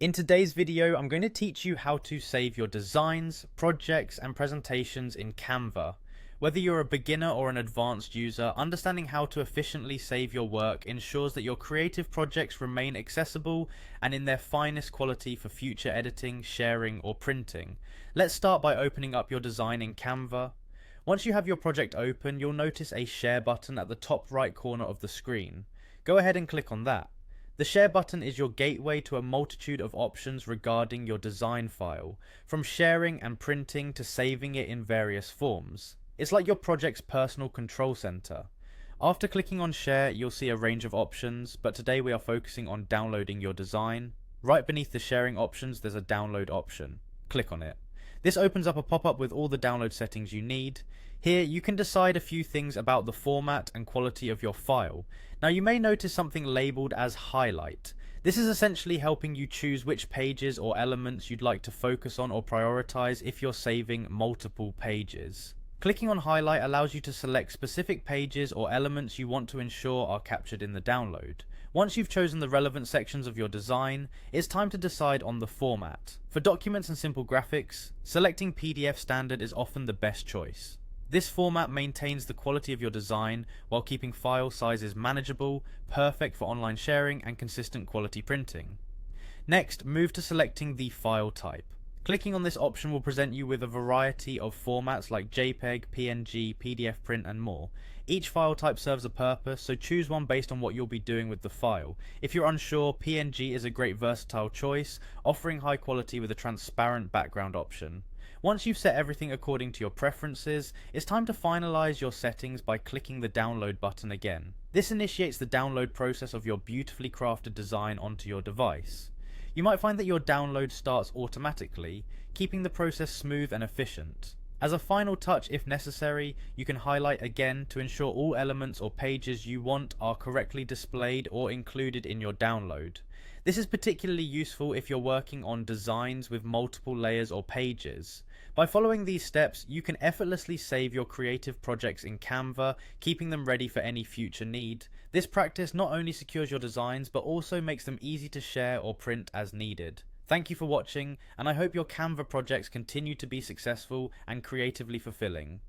In today's video, I'm going to teach you how to save your designs, projects, and presentations in Canva. Whether you're a beginner or an advanced user, understanding how to efficiently save your work ensures that your creative projects remain accessible and in their finest quality for future editing, sharing, or printing. Let's start by opening up your design in Canva. Once you have your project open, you'll notice a share button at the top right corner of the screen. Go ahead and click on that. The share button is your gateway to a multitude of options regarding your design file, from sharing and printing to saving it in various forms. It's like your project's personal control center. After clicking on share, you'll see a range of options, but today we are focusing on downloading your design. Right beneath the sharing options, there's a download option. Click on it. This opens up a pop-up with all the download settings you need. Here you can decide a few things about the format and quality of your file. Now you may notice something labeled as highlight. This is essentially helping you choose which pages or elements you'd like to focus on or prioritize if you're saving multiple pages. Clicking on highlight allows you to select specific pages or elements you want to ensure are captured in the download. Once you've chosen the relevant sections of your design, it's time to decide on the format. For documents and simple graphics, selecting PDF standard is often the best choice. This format maintains the quality of your design while keeping file sizes manageable, perfect for online sharing and consistent quality printing. Next, move to selecting the file type. Clicking on this option will present you with a variety of formats like JPEG, PNG, PDF print and more. Each file type serves a purpose, so choose one based on what you'll be doing with the file. If you're unsure, PNG is a great versatile choice, offering high quality with a transparent background option. Once you've set everything according to your preferences, it's time to finalize your settings by clicking the download button again. This initiates the download process of your beautifully crafted design onto your device. You might find that your download starts automatically, keeping the process smooth and efficient. As a final touch, if necessary, you can highlight again to ensure all elements or pages you want are correctly displayed or included in your download. This is particularly useful if you're working on designs with multiple layers or pages. By following these steps, you can effortlessly save your creative projects in Canva, keeping them ready for any future need. This practice not only secures your designs, but also makes them easy to share or print as needed. Thank you for watching, and I hope your Canva projects continue to be successful and creatively fulfilling.